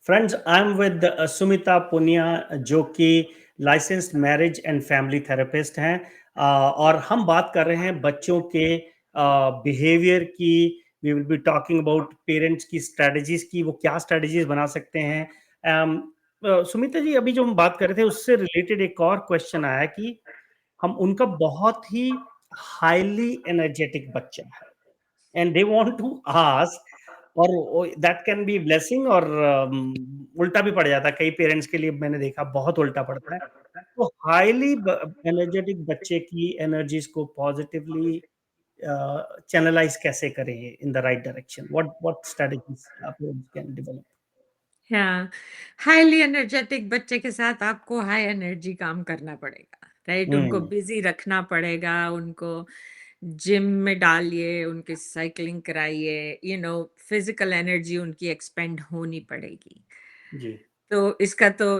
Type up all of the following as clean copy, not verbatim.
Friends, I am with Sumita Punia, जो कि licensed marriage and family therapist हैं। और हम बात कर रहे हैं बच्चों के बिहेवियर की। We will be talking about parents की स्ट्रेटजीज की, वो क्या स्ट्रेटजीज बना सकते हैं। सुमिता जी, अभी जो हम बात कर रहे थे उससे रिलेटेड एक और क्वेश्चन आया कि हम उनका बहुत ही हाईली एनर्जेटिक बच्चा है and they want to ask, और दैट कैन बी ब्लेसिंग और उल्टा भी पड़ जाता है कई पेरेंट्स के लिए। मैंने देखा बहुत उल्टा पड़ता है। तो हाईली एनर्जेटिक बच्चे की एनर्जीज को पॉजिटिवली चैनलाइज कैसे करें in the right direction? What strategies आप लोग कैन डेवलप? हाँ, हाइली एनर्जेटिक बच्चे के साथ आपको हाई एनर्जी काम करना पड़ेगा, राइट? उनको हम्म। बिज़ी रखना पड़ेगा, उनको जिम में डालिए, उनकी साइक्लिंग कराइए, फिज़िकल एनर्जी उनकी एक्सपेंड होनी पड़ेगी। जी। तो इसका तो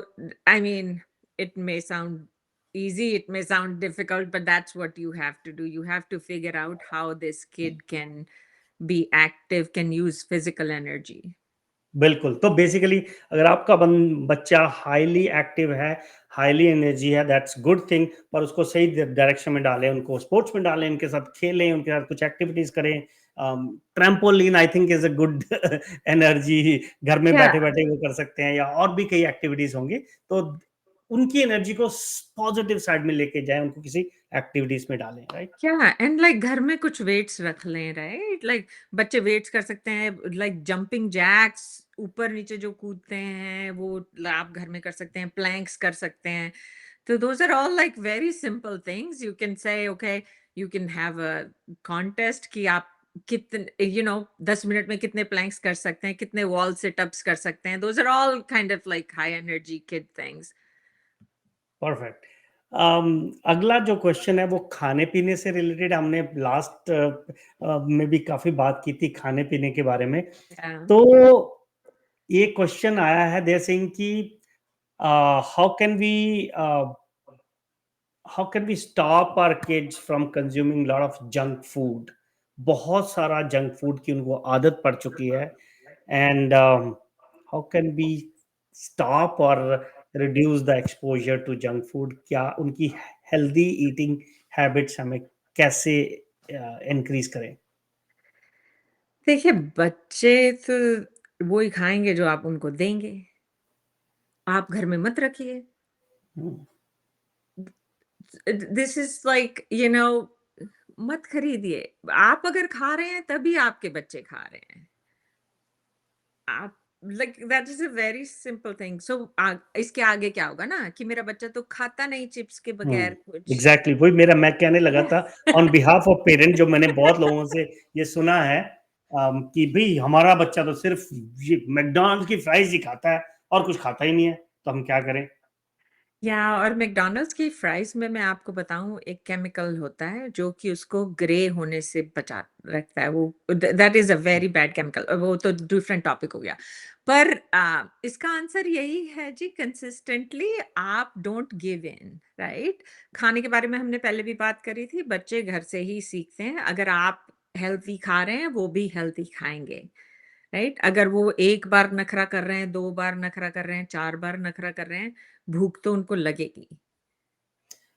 I mean it may sound easy, it may sound difficult, but that's what you have to do. You have to figure out how this kid can be active, can use physical energy. बिल्कुल, तो basically अगर आपका बच्चा highly active है, highly energy है, that's good thing. पर उसको सही डायरेक्शन में डालें, उनको स्पोर्ट्स में डालें, उनके साथ खेलें, उनके साथ कुछ एक्टिविटीज करें। Trampoline I think is a good energy, घर में बैठे Yeah. बैठे वो कर सकते हैं, या और भी कई एक्टिविटीज होंगी। तो उनकी एनर्जी को पॉजिटिव साइड में लेके जाएं, उनको किसी एक्टिविटीज में डालें, राइट? क्या एंड लाइक घर में कुछ वेट्स रख लें, राइट? लाइक बच्चे वेट्स कर सकते हैं, लाइक जंपिंग जैक्स, ऊपर नीचे जो कूदते हैं वो आप घर में कर सकते हैं, प्लैंक्स कर सकते हैं। तो those are all like very simple things. You can say okay, you can have a contest कि आप कितने 10 मिनट में कितने प्लैंक्स कर सकते हैं, कितने वॉल सिटअप्स कर सकते हैं। Those are all kind of like high energy kid things. Perfect. अगला जो क्वेश्चन है वो खाने पीने से रिलेटेड। हमने लास्ट में भी काफी बात की थी खाने पीने के बारे में। तो ये क्वेश्चन आया है देयर सिंह कि how can we how can we stop our kids from consuming lot of junk food? बहुत सारा जंक फूड की उनको आदत पड़ चुकी है। And how can we stop और reduce the exposure to junk food? क्या उनकी हेल्दी ईटिंग हैबिट्स हमें कैसे इंक्रीज करें? देखिए, बच्चे तो वो ही खाएँगे जो आप उनको देंगे। आप घर में मत रखिए। हम्म। दिस इज़ लाइक मत खरीदिए। आप अगर खा रहे हैं तभी आपके बच्चे खा रहे हैं। आप like that is a very simple thing. So इसके आगे क्या होगा ना कि मेरा बच्चा तो खाता नहीं चिप्स के बगैर कुछ। एग्जैक्टली वही मेरा मैं कहने लगा था। On Yeah. Behalf of parent, जो मैंने बहुत लोगों से ये सुना है कि भाई हमारा बच्चा तो सिर्फ ये मैकडॉनल्ड्स की फ्राइज ही खाता है और कुछ खाता ही नहीं है, तो हम क्या करें? या और मैकडॉनल्ड्स की फ्राइज़ में मैं आपको बताऊँ एक केमिकल होता है जो कि उसको ग्रे होने से बचा रखता है। वो that is a very bad chemical. वो तो डिफरेंट टॉपिक हो गया। पर इसका आंसर यही है जी, कंसिस्टेंटली आप डोंट गिव इन, राइट? खाने के बारे में हमने पहले भी बात करी थी, बच्चे घर से ही सीखते हैं। अगर आप हेल्दी खा रहे हैं, वो भी हेल्दी खाएँगे। राइट? अगर वो 1 बार नखरा कर रहे हैं, 2 बार नखरा कर रहे हैं, 4 बार नखरा कर रहे हैं, भूख तो उनको लगेगी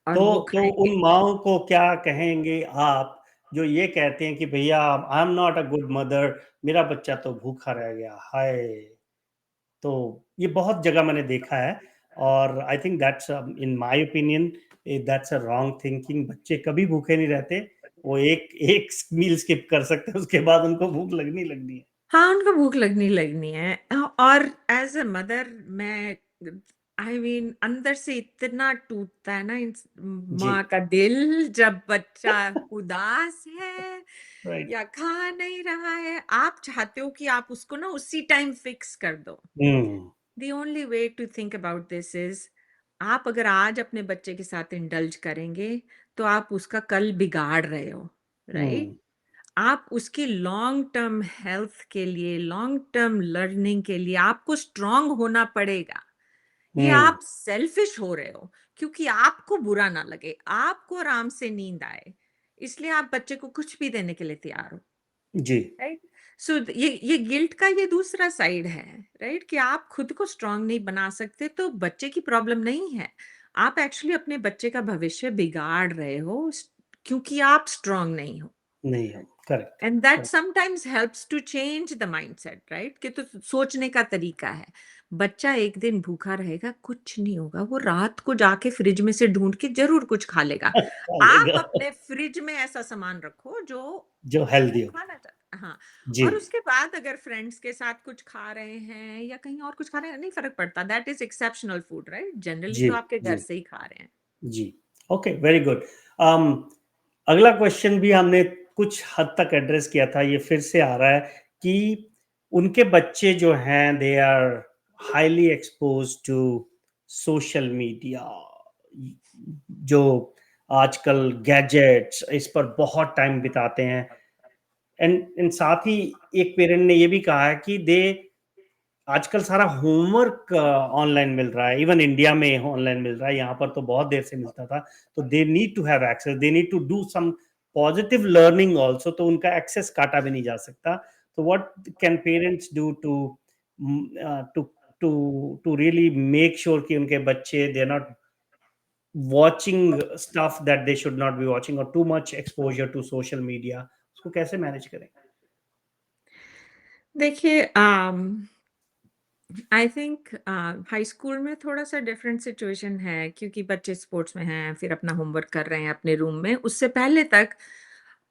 और तो वो तो खाएँगे। उन माओ को क्या कहेंगे आप, जो ये कहते हैं कि भैया आई am not a good mother, मेरा बच्चा तो भूखा रह गया, हाय! तो ये बहुत जगह मैंने देखा है। और I think that's in my opinion that's a wrong thinking. बच्चे कभी भूखे नहीं रहते। वो एक एक मील स्किप कर सकते हैं, उसके बाद उनको भूख लगनी लगनी है। हाँ, उनको भूख लगनी लगनी है। और एज़ अ मदर मैं आई मीन अंदर से इतना टूटता है ना जी। माँ का दिल जब बच्चा उदास है राइट। या खा नहीं रहा है। आप चाहते हो कि आप उसको ना उसी टाइम फिक्स कर दो। हम्म। The only way to think about this is आप अगर आज अपने बच्चे के साथ इंडल्ज करेंगे तो आप उसका कल बिगाड़ रहे हो, राइट? हम्म। आप उसकी लॉन्ग टर्म हेल्थ के लिए, लॉन्ग टर्म लर्निंग के लिए आपको स्ट्रांग होना पड़ेगा। ये हम्म। आप सेल्फिश हो रहे हो क्योंकि आपको बुरा ना लगे, आपको आराम से नींद आए, इसलिए आप बच्चे को कुछ भी देने के लिए तैयार हो। जी। राइट? सो ये गिल्ट का ये दूसरा साइड है, राइट? कि आप खुद को स्ट्रांग नहीं बना सकते तो बच्चे की प्रॉब्लम नहीं है। आप एक्चुअली अपने बच्चे का भविष्य बिगाड़ रहे हो क्योंकि आप स्ट्रांग नहीं हो। नहीं हम correct. And that sometimes helps to change the mindset, right? कि तो सोचने का तरीका है। बच्चा एक दिन भूखा रहेगा, कुछ नहीं होगा, वो रात को जाके फ्रिज में से ढूंढ के जरूर कुछ खा लेगा। आप चलेगा। अपने फ्रिज में ऐसा सामान रखो जो जो वो हेल्दी हो। खाना चाहता है। हाँ। जी। और उसके बाद अगर फ्रेंड्स के साथ कुछ खा रहे हैं या कहीं और कुछ खा रहे हैं, नहीं फर्क पड़ता, that is exceptional food, right? Generally जी। तो आपके घर जी। से ही खा रहे हैं। जी। Okay, very good. अगला क्वेश्चन भी हमने कुछ हद तक एड्रेस किया था, ये फिर से आ रहा है कि उनके बच्चे जो हैं they are highly expose to social media, जो आजकल गैजेट्स इस पर बहुत टाइम बिताते हैं। एंड साथ ही एक पेरेंट ने ये भी कहा है कि दे आजकल सारा होमवर्क ऑनलाइन मिल रहा है, इवन इंडिया में ऑनलाइन मिल रहा है, यहाँ पर तो बहुत देर से मिलता था। तो they need to have access, they need to do some positive learning also, तो उनका एक्सेस काटा भी नहीं जा सकता। तो what can parents do to to to to really make sure कि उनके बच्चे they are not watching stuff that they should not be watching, और too much exposure to social media, उसको कैसे मैनेज करें? देखिए, आई थिंक हाई स्कूल में थोड़ा-सा डिफरेंट सिचुएशन है क्योंकि बच्चे स्पोर्ट्स में हैं, फिर अपना होमवर्क कर रहे हैं अपने रूम में। उससे पहले तक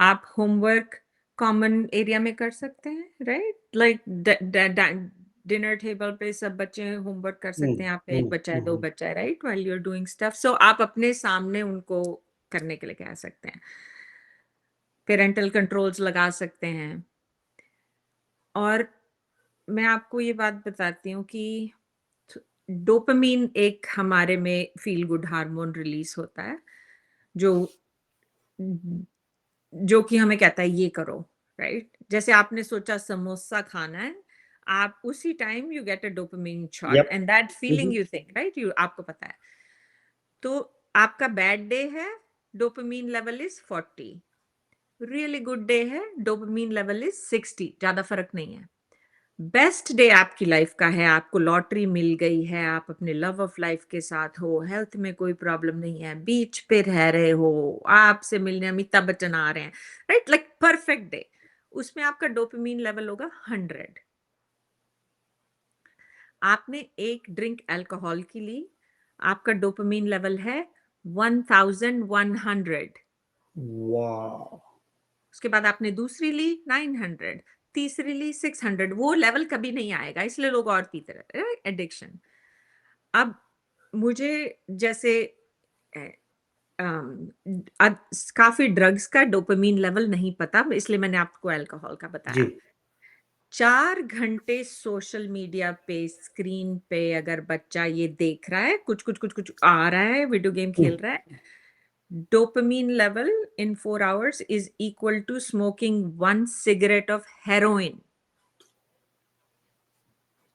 आप होमवर्क कॉमन एरिया में कर सकते हैं, राइट? लाइक ड ड ड डिनर टेबल पे सब बच्चे होमवर्क कर सकते हैं। आपका 1 बच्चा है, 2 हम्म। बच्चा है, right? While you are doing stuff, so आप अपने सामने उनको करने के लिए कह सकते हैं। पैरेंटल कंट्रोल्स लगा सकते हैं। और मैं आपको ये बात बताती हूँ कि डोपामीन एक हमारे में फील गुड हार्मोन रिलीज होता है जो जो कि हमें कहता है ये करो, राइट? जैसे आपने सोचा समोसा खाना है, आप उसी time you get a dopamine shot yup. And that feeling you think, right? You आपको पता है। तो आपका बैड डे है, dopamine level is 40। Really good day है, डोपामीन लेवल इज 60, ज्यादा फर्क नहीं है। बेस्ट डे आपकी लाइफ का है, आपको लॉटरी मिल गई है, आप अपने लव ऑफ लाइफ के साथ हो, हेल्थ में कोई प्रॉब्लम नहीं है, बीच पे रह रहे हो, आपसे मिलने अमिताभ बच्चन आ रहे हैं, राइट? Like perfect day. उसमें आपका डोपामीन लेवल होगा 100। आपने एक ड्रिंक अल्कोहल की ली, आपका डोपामीन लेवल है 1100। वाह। उसके बाद आपने दूसरी ली 900, तीसरी ली 600। वो लेवल कभी नहीं आएगा, इसलिए लोग और पीते रहते हैं, एडिक्शन। अब मुझे जैसे अ, काफी ड्रग्स का डोपामीन लेवल नहीं पता, इसलिए मैंने आपको अल्कोहल का जी। बताया। 4 घंटे सोशल मीडिया पे स्क्रीन पे अगर बच्चा ये देख रहा है, कुछ कुछ कुछ कुछ आ रहा है, वीडियो गेम खेल रहा है, dopamine level in 4 hours is equal to smoking 1 cigarette of heroin.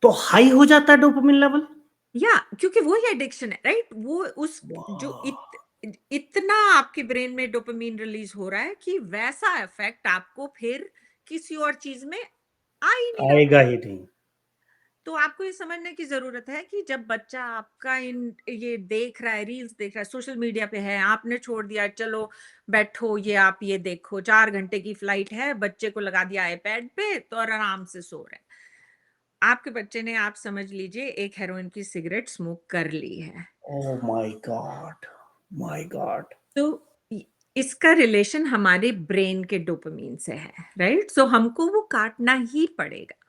तो हाई हो जाता है डोपामिन लेवल? या क्योंकि वो ही एडिक्शन है, राइट? वो उस जो वाह! इतना आपके ब्रेन में डोपामीन रिलीज हो रहा है कि वैसा इफेक्ट आपको फिर किसी और चीज में आ ही नहीं रहा। आएगा ही नहीं। तो आपको ये समझने की जरूरत है कि जब बच्चा आपका इन ये देख रहा है, रील्स देख रहा है, सोशल मीडिया पे है, आपने छोड़ दिया, चलो बैठो ये आप ये देखो, 4 घंटे की फ्लाइट है, बच्चे को लगा दिया आईपैड पे तो और आराम से सो रहे हैं। आपके बच्चे ने, आप समझ लीजिए, एक हेरोइन की सिगरेट स्मोक कर ली है। Oh my God! My God! तो इसका रिलेशन हमारे ब्रेन के डोपामीन से है, राइट? सो हमको वो काटना ही पड़ेगा।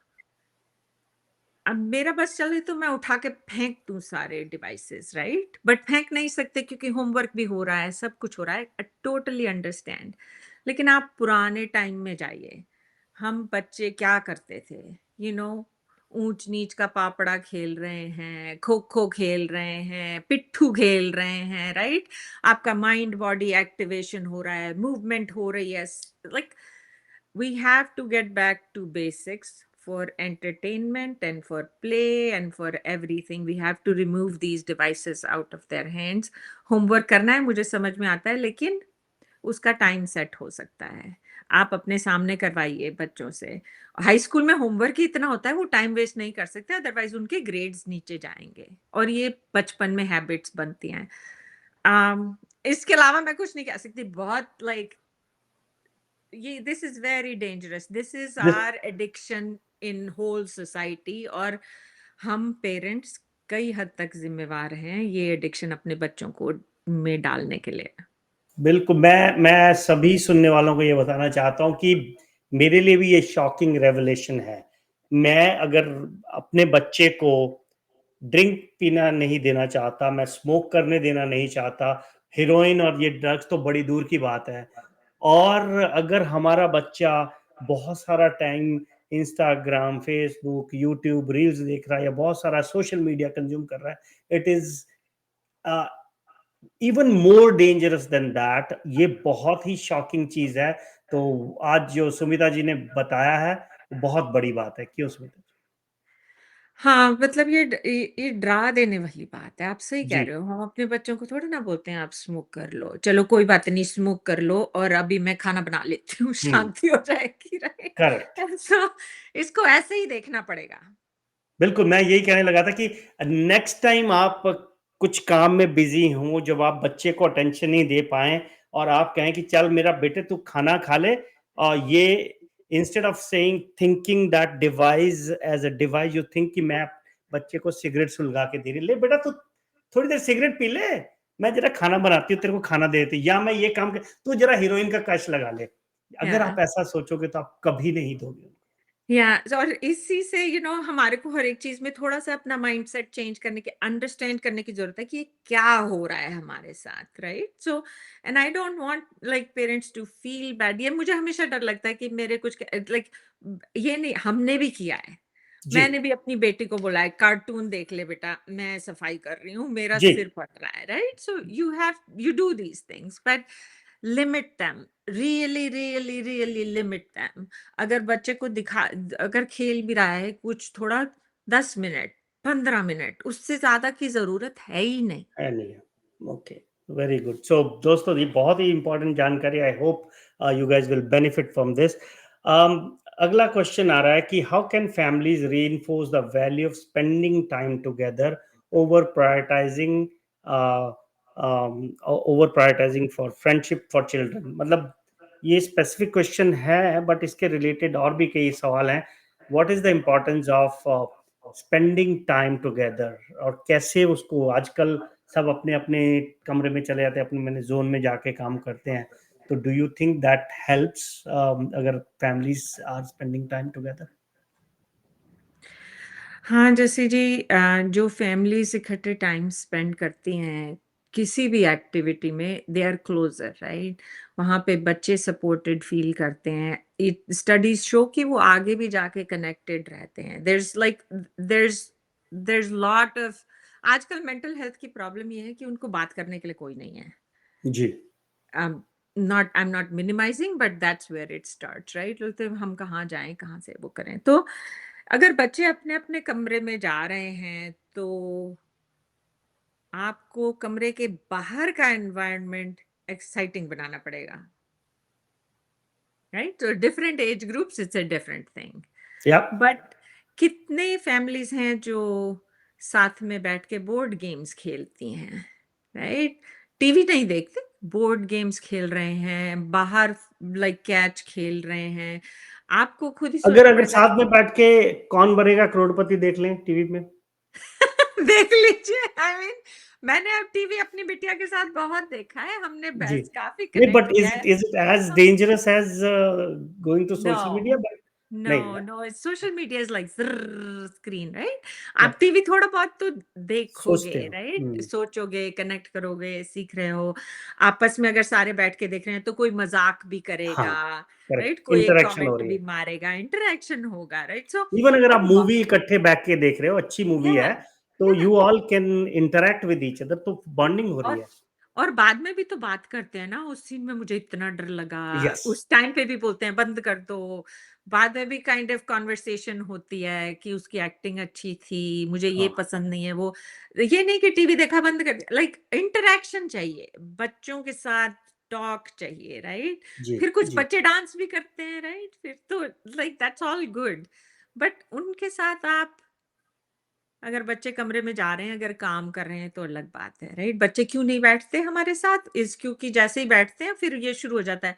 अब मेरा बस चले तो मैं उठा के फेंक दूं सारे डिवाइसेस, राइट? बट फेंक नहीं सकते क्योंकि होमवर्क भी हो रहा है, सब कुछ हो रहा है, आई टोटली अंडरस्टैंड। लेकिन आप पुराने टाइम में जाइए, हम बच्चे क्या करते थे, यू नो ऊंच नीच का पापड़ा खेल रहे हैं, खो खो खेल रहे हैं, पिट्ठू खेल रहे हैं, राइट? आपका माइंड बॉडी एक्टिवेशन हो रहा है, मूवमेंट हो रही है। Like we have to get back to basics for entertainment and for play and for everything. We have to remove these devices out of their hands. Homework करना है, मुझे समझ में आता है, लेकिन उसका टाइम सेट हो सकता है। आप अपने सामने करवाइए बच्चों से। हाई स्कूल में होमवर्क ही इतना होता है, वो टाइम वेस्ट नहीं कर सकते, अदरवाइज उनके ग्रेड्स नीचे जाएंगे, और ये बचपन में हैबिट्स बनती हैं। इसके अलावा मैं कुछ नहीं कह सकती। बहुत लाइक ये this is very dangerous, this is This are addiction in whole society, और हम पेरेंट्स कई हद तक जिम्मेवार हैं ये एडिक्शन अपने बच्चों को में डालने के लिए। बिल्कुल, मैं सभी सुनने वालों को ये बताना चाहता हूँ कि मेरे लिए भी ये शॉकिंग रेवलेशन है। मैं अगर अपने बच्चे को ड्रिंक पीना नहीं देना चाहता, मैं स्मोक करने देना नहीं चाहता, हेरोइन और ये ड्रग्स तो बड़ी दूर की बात है। और अगर हमारा बच्चा बहुत सारा time Instagram, Facebook, YouTube reels देख रहा है या बहुत सारा सोशल मीडिया कंज्यूम कर रहा है, it is even more dangerous than that. ये बहुत ही शॉकिंग चीज है। तो आज जो सुमिता जी ने बताया है वो बहुत बड़ी बात है। क्यों सुमिता हाँ, मतलब ये डरा देने वाली बात है, आप सही कह जी? रहे हो। हम अपने बच्चों को थोड़ी ना बोलते हैं आप स्मोक कर लो, चलो कोई बात नहीं स्मोक कर लो और अभी मैं खाना बना लेती हूँ, हम्म। शांति हो जाएगी, करेक्ट। राइट? सो इसको ऐसे ही देखना पड़ेगा। बिल्कुल, मैं यही कहने लगा था कि नेक्स्ट टाइम आप कुछ काम में बिजी हो, जब आप बच्चे को अटेंशन नहीं दे पाए और आप कहें कि चल मेरा बेटे तू खाना खा ले, और ये instead of saying thinking that device as a device, you think कि मैं बच्चे को सिगरेट सुलगा के दे रही, ले बेटा तू थोड़ी देर सिगरेट पी ले, मैं जरा खाना बनाती हूँ तेरे को खाना दे देती, या मैं ये काम कर, तू जरा हीरोइन का कश लगा ले। अगर या आप ऐसा सोचोगे तो आप कभी नहीं दोगे। या और इसी से हमारे को हर एक चीज में थोड़ा सा अपना माइंडसेट चेंज करने की, अंडरस्टैंड करने की जरूरत है कि ये क्या हो रहा है हमारे साथ, right? So and I don't want like parents to feel bad. ये मुझे हमेशा डर लगता है कि मेरे कुछ लाइक ये नहीं, हमने भी किया है। जी। मैंने भी अपनी बेटी को बोला है कार्टून देख ले बेटा, मैं सफाई कर रही हूँ, मेरा जी। सिर फट रहा है, right? So you do these things, but limit them, really limit them। अगर बच्चे को अगर खेल भी रहा है कुछ थोड़ा, 10 मिनट, 15 मिनट, उससे ज्यादा की जरूरत है ही नहीं। है नहीं है। Okay, very good. सो दोस्तों, ये बहुत ही इंपॉर्टेंट जानकारी, I hope you guys will benefit from this. अगला क्वेश्चन आ रहा है कि how can families reinforce the value of spending time together over prioritising over prioritising for friendship for children. मतलब ये स्पेसिफिक क्वेश्चन है, बट इसके related और भी कई सवाल हैं। What is the importance of spending time together, और कैसे उसको आजकल सब अपने अपने कमरे में चले जाते हैं, अपने मैंने जोन में जाके काम करते हैं। तो do you think that helps अगर families are spending time together? हाँ, जैसे जी जो फैमिलीज़ इकट्ठे टाइम स्पेंड करती हैं, किसी भी एक्टिविटी में, दे आर क्लोज़र, राइट? वहाँ पे बच्चे सपोर्टेड फ़ील करते हैं। इट स्टडीज़ शो कि वो आगे भी जाके कनेक्टेड रहते हैं। देयर इज़ लॉट ऑफ आजकल मेंटल हेल्थ की प्रॉब्लम ये है कि उनको बात करने के लिए कोई नहीं है। जी। um, not I am not minimising, but that's where it starts, right? तो हम कहाँ जाएं, कहाँ से वो करें? तो अगर बच्चे अपने अपने कमरे में जा रहे हैं तो आपको कमरे के बाहर का एनवायरनमेंट एक्साइटिंग बनाना पड़ेगा, राइट? तो different age groups, it's a different thing. या। बट कितने फैमिलीज हैं जो साथ में बैठ के बोर्ड गेम्स खेलती हैं, राइट? टीवी नहीं देखते, बोर्ड गेम्स खेल रहे हैं बाहर, लाइक कैच खेल रहे हैं। आपको खुद ही अगर सोचना अगर पड़ेगा। साथ में बैठ के कौन बनेगा करोड़पति देख लें टीवी में। देख लीजिए, आई मीन मैंने अब टीवी अपनी बिटिया के साथ बहुत देखा है, हमने जी। बस काफी नहीं, कनेक्ट बट किया है। Is it as dangerous as going to no social media? But नहीं नो ना, no, social media is like screen, right? या आप टीवी थोड़ा बहुत तो देखोगे, सोचते हो। राइट? सोचोगे, कनेक्ट करोगे, सीख रहे हो। आपस में अगर सारे बैठ के देख रहे हैं तो कोई मजाक भी हाँ, करेगा, राइट? करेक्ट, कोई एक इंटरेक्शन हो कमेंट रही भी है। मारेगा, इंटरेक्शन होगा, राइट? सो इवन अगर आप और मूवी इकट्ठे बैठ के देख रहे हो, अच्छी मूवी या है, तो या you all can interact with each other, तो बॉन्डिंग हो रही और है। और बाद में भी तो बात करते हैं ना, उस सीन में मुझे इतना डर लगा, यस। उस टाइम पे भी बोलते हैं बंद कर दो। बाद में भी काइंड ऑफ कन्वर्सेशन होती है कि उसकी एक्टिंग अच्छी थी, मुझे ये हाँ। पसंद नहीं है, वो ये नहीं कि टीवी देखा बंद कर दिया, लाइक इंटरेक्शन चाहिए बच्चों के साथ। टॉक चाहिए, राइट? जी, फिर कुछ जी। बच्चे डांस भी करते हैं, राइट? फिर तो like that's all good. But उनके साथ आप, अगर बच्चे कमरे में जा रहे हैं, अगर काम कर रहे हैं तो अलग बात है, राइट? बच्चे क्यों नहीं बैठते हमारे साथ? इस क्योंकि जैसे ही बैठते हैं फिर ये शुरू हो जाता है,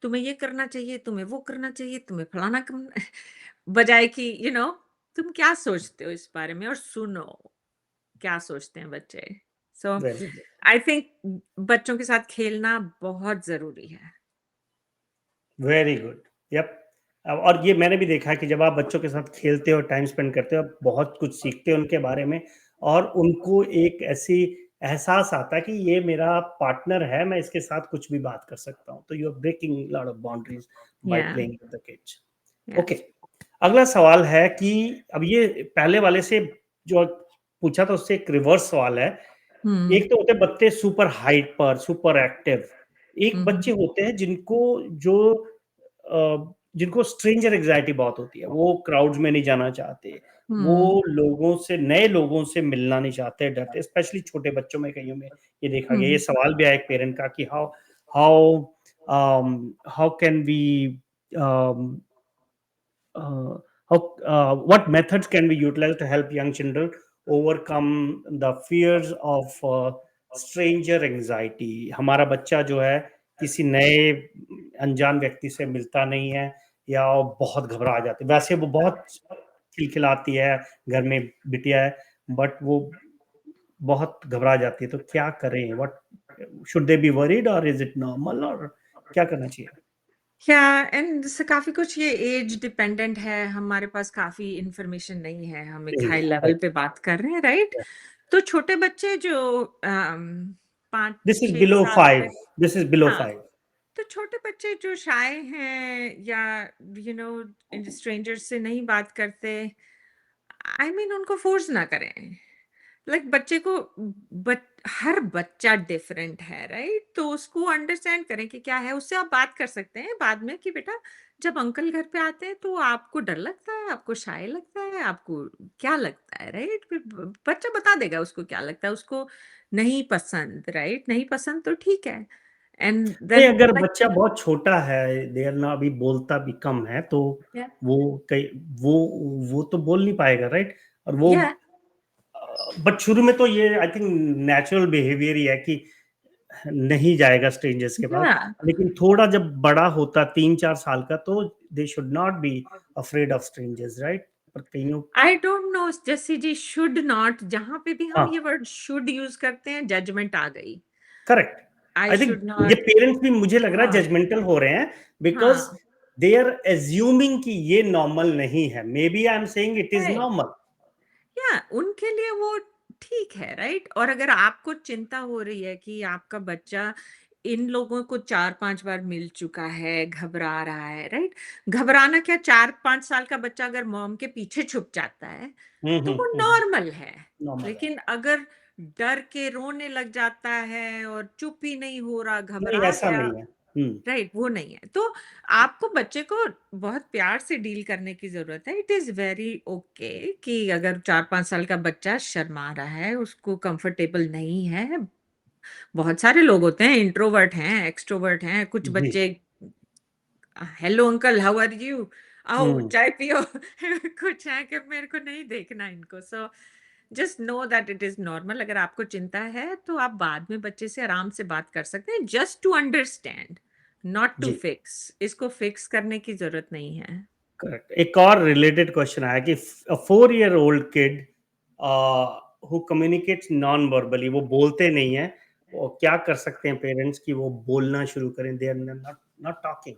तुम्हें ये करना चाहिए, तुम्हें वो करना चाहिए, तुम्हें फलाना करना बजाय कि तुम क्या सोचते हो इस बारे में, और सुनो क्या सोचते हैं बच्चे। So very good. I think बच्चों के साथ खेलना बहुत जरूरी है। Very good. यप। और ये मैंने भी देखा है कि जब आप बच्चों के साथ खेलते हो, टाइम स्पेंड करते हो, आप बहुत कुछ सीखते हो उनके बारे में, और उनको एक ऐसी एहसास आता है कि ये मेरा पार्टनर है, मैं इसके साथ कुछ भी बात कर सकता हूँ। तो you are breaking lot of boundaries by या प्लेइंग विद द किड्स। या ओके। अगला सवाल है कि अब ये पहले वाले से जो पूछा था उससे एक रिवर्स सवाल है। हम्म एक तो होते हैं बच्चे सुपर हाइट पर, सुपर एक्टिव। एक हम्म बच्चे होते हैं जिनको स्ट्रेंजर एंजाइटी बहुत होती है, वो क्राउड्स में नहीं जाना चाहते, वो हम्म लोगों से, नए लोगों से मिलना नहीं चाहते, डरते, स्पेशली छोटे बच्चों में, कईयों में ये देखा गया। ये हम्म सवाल भी आया एक पेरेंट का कि how how how can we what methods can we utilize to help young children overcome the fears of stranger anxiety? हमारा बच्चा जो है किसी नए अनजान व्यक्ति से मिलता नहीं है, या वो बहुत घबरा जाते, वैसे वो बहुत खिलखिलाती है, घर में बिटिया है, बट वो बहुत घबरा जाती है, तो क्या करें? What should they be worried, और इज इट नॉर्मल, और क्या करना चाहिए? या एंड काफी कुछ ये एज डिपेंडेंट है, हमारे पास काफी इंफॉर्मेशन नहीं है, हम एक नहीं हाई है, लेवल राइट। पे बात कर रहे हैं, राइट? तो छोटे बच्चे जो पाँच दिस इज छह बिलो साल फाइव। तक, दिस इज बिलो हाँ, 5। तो छोटे बच्चे जो शाय हैं या स्ट्रेंजर से नहीं बात करते, आई मीन उनको फोर्स ना करें। लाइक बच्चे को, बट हर बच्चा डिफरेंट है, राइट? तो उसको अंडरस्टैंड करें कि क्या है, उससे आप बात कर सकते हैं बाद में कि बेटा, जब अंकल घर पे आते हैं तो आपको डर लगता है, आपको शाय लगता है, आपको क्या लगता है, राइट? फिर बच्चा बता देगा उसको क्या लगता है, उसको नहीं पसंद, राइट? नहीं पसंद तो ठीक है। एंड नहीं, देन अगर लाइक बच्चा बहुत छोटा है, देर ना, अभी बोलता भी कम है, तो या वो कई वो वो तो बोल नहीं पाएगा, राइट? और वो, या बट शुरू में तो ये आई थिंक नेचुरल बिहेवियर ही है कि नहीं जाएगा स्ट्रेंजर्स के पास। या लेकिन थोड़ा जब बड़ा होता, 3-4 साल का, तो they should not be afraid of strangers, right? पर कईयों, I don't know Jassi ji, should not, जहां पे भी हम हाँ, ये वर्ड शुड यूज करते हैं जजमेंट आ गई। Correct. I I think should ये नॉट, पेरेंट्स भी, मुझे लग रहा है, हाँ जजमेंटल हो रहे हैं, बिकॉज हाँ, दे आर एज्यूमिंग कि ये नॉर्मल नहीं है। Maybe I am saying it is right, normal. या उनके लिए वो ठीक है, राइट? और अगर आपको चिंता हो रही है कि आपका बच्चा इन लोगों को 4-5 बार मिल चुका है, घबरा रहा है, राइट? घबराना क्या, 4-5 साल का बच्चा अगर मॉम के पीछे छुप जाता है तो वो नॉर्मल है। नॉर्मल है। लेकिन अगर डर के रोने लग जाता है और चुप ही नहीं हो रहा, नहीं, घबरा ऐसा गया, नहीं है। राइट, वो नहीं है। तो आपको बच्चे को बहुत प्यार से डील करने की ज़रूरत है। इट इज़ वेरी ओके कि अगर 4-5 साल का बच्चा शर्मा रहा है, उसको कंफर्टेबल नहीं है। बहुत सारे लोग होते हैं, इंट्रोवर्ट हैं, एक्सट्रोवर्ट हैं, कुछ जी। बच्चे hello uncle how are you, आओ हम्म। चाय पियो कुछ है कि मेरे को नहीं देखना इनको। So just know that it is normal. अगर आपको चिंता है तो आप बाद में बच्चे से आराम से बात कर सकते हैं, just to understand, not to जी, फिक्स। इसको फिक्स करने की जरूरत नहीं है। करेक्ट। एक और रिलेटेड क्वेश्चन आया कि 4 year old kid who communicates non verbally, वो बोलते नहीं है, वो क्या कर सकते हैं पेरेंट्स कि वो बोलना शुरू करें? They are not not talking.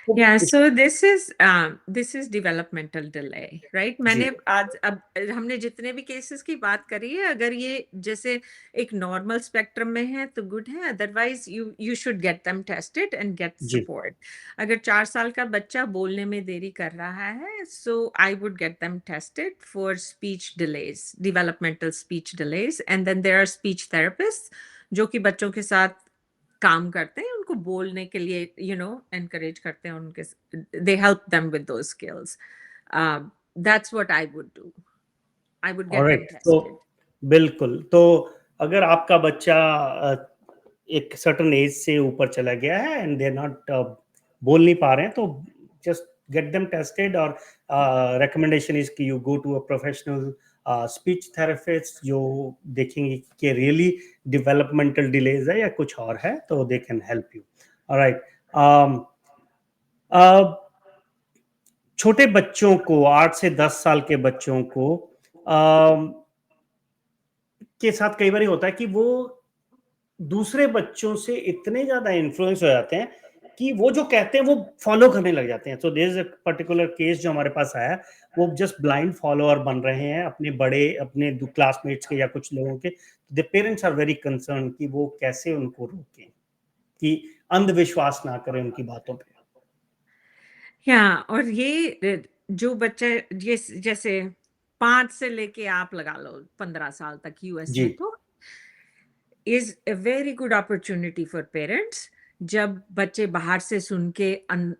तो Yeah, इस, so this is developmental delay, right? जी, मैंने आज अब हमने जितने भी केसेस की बात करी है, अगर ये जैसे एक नॉर्मल स्पेक्ट्रम में है तो गुड है, otherwise you should get them tested and get जी, सपोर्ट। अगर 4 साल का बच्चा बोलने में देरी कर रहा है, so I would get them tested for speech delays, developmental speech delays, and then there are speech therapist जो कि बच्चों के साथ काम करते हैं, उनको बोलने के लिए एनकरेज करते हैं, उनके they help them with those skills. That's what I would do, I would get them alright. तो टेस्टेड। बिल्कुल, तो अगर आपका बच्चा एक सर्टन एज से ऊपर चला गया है एंड दे आर नॉट बोल नहीं पा रहे हैं, तो जस्ट गेट देम टेस्टेड, और रिकमेंडेशन इज कि you go to a professional speech therapist जो देखेंगे कि रियली डेवलपमेंटल डिलेज है या कुछ और है, तो they can help you. Alright, छोटे बच्चों को, 8 से 10 साल के बच्चों को के साथ कई बार होता है कि वो दूसरे बच्चों से इतने ज्यादा इन्फ्लुएंस हो जाते हैं कि वो जो कहते हैं वो फॉलो करने लग जाते हैं। So there is a particular case जो हमारे पास आया, वो जस्ट ब्लाइंड फॉलोअर बन रहे हैं अपने बड़े, अपने क्लासमेट्स के या कुछ लोगों के। The parents are very concern कि वो कैसे उनको रोकें कि अंधविश्वास ना करें उनकी बातों पे। और ये जो बच्चे ये जैसे 5 से लेके आप लगा लो 15 साल तक यूएस जी में, तो is a very good opportunity for parents जब बच्चे बाहर से सुन के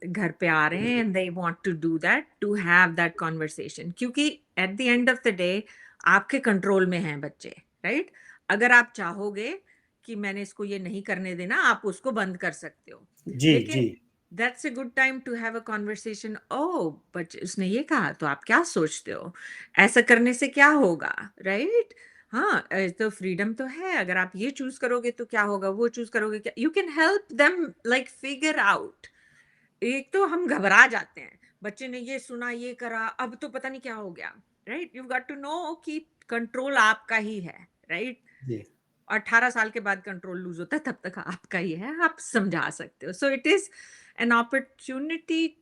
घर पे आ रहे हैं and they want to do that, to have that conversation, क्योंकि at the end of the day आपके कंट्रोल में हैं बच्चे, राइट? अगर आप चाहोगे कि मैंने इसको ये नहीं करने देना, आप उसको बंद कर सकते हो, जी जी लेकिन that's a good time to have a conversation. Oh but उसने ये कहा तो आप क्या सोचते हो, ऐसा करने से क्या होगा, राइट? हाँ, तो फ्रीडम तो है, अगर आप ये चूज करोगे तो क्या होगा, वो चूज करोगे क्या, you can help them like figure out. एक तो हम घबरा जाते हैं, बच्चे ने ये सुना, ये करा, अब तो पता नहीं क्या हो गया, right? You got to know कि कंट्रोल आपका ही है, राइट? जी 18 साल के बाद कंट्रोल लूज होता है, तब तक आपका ही है, आप समझा सकते हो। So it is an opportunity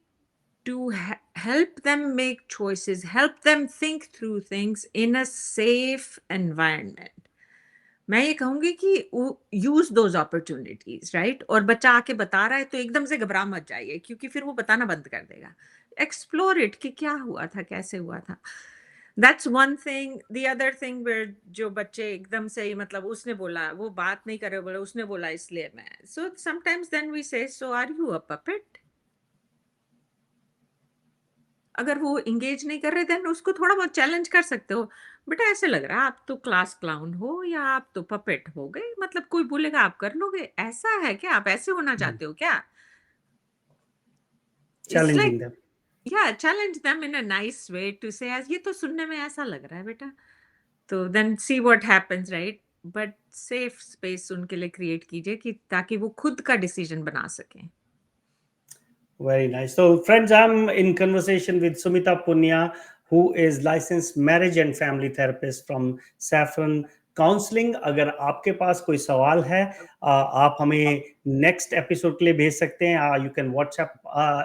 to help them make choices, help them think through things in a safe environment. मैं ये कहूंगी कि यूज दोज अपॉर्चुनिटीज, राइट? और बच्चा आके बता रहा है तो एकदम से घबरा मत जाइए, क्योंकि फिर वो बताना बंद कर देगा। एक्सप्लोर इट कि क्या हुआ था, कैसे हुआ था। That's one thing. The other thing where जो बच्चे एकदम से ही मतलब उसने बोला, वो बात नहीं करे, बोला उसने बोला इसलिए मैं, सो समटाइम्स देन वी से सो आर यू अ पपेट? अगर वो एंगेज नहीं कर रहे देन उसको थोड़ा बहुत चैलेंज कर सकते हो। बेटा ऐसे लग रहा है आप तो क्लास क्लाउन हो या आप तो पपेट हो गए, मतलब कोई बोलेगा आप कर लोगे, ऐसा है क्या, आप ऐसे होना चाहते हो क्या? It's like, challenging them. या challenge them in a nice way to say ये तो सुनने में ऐसा लग रहा है बेटा, तो then see what happens, right? But safe space उनके लिए क्रिएट कीजिए कि ताकि वो खुद का डिसीजन बना सकें। Very nice. So, friends, I'm in conversation with Sumita Punya, who is licensed marriage and family therapist from Saffron Counseling. अगर आपके पास कोई सवाल है, आप हमें नेक्स्ट एपिसोड के लिए भेज सकते हैं। You can WhatsApp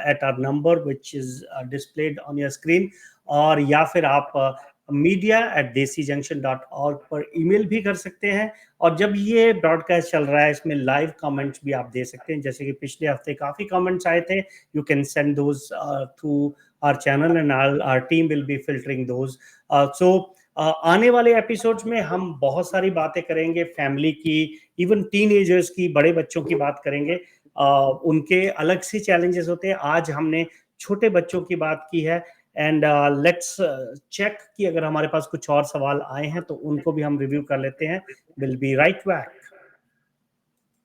at our number which is displayed on your screen, और या फिर आप media@desijunction.org पर ईमेल भी कर सकते हैं। और जब ये ब्रॉडकास्ट चल रहा है, इसमें लाइव कमेंट्स भी आप दे सकते हैं, जैसे कि पिछले हफ्ते काफ़ी कमेंट्स आए थे। You can send those through our channel and our team will be filtering those. So आने वाले एपिसोड्स में हम बहुत सारी बातें करेंगे फैमिली की, इवन टीनेजर्स की, बड़े बच्चों की बात करेंगे। उनके अलग से चैलेंजेस होते हैं। आज हमने छोटे बच्चों की बात की है, एंड लेट्स चेक कि अगर हमारे पास कुछ और सवाल आए हैं तो उनको भी हम रिव्यू कर लेते हैं। Will be right back.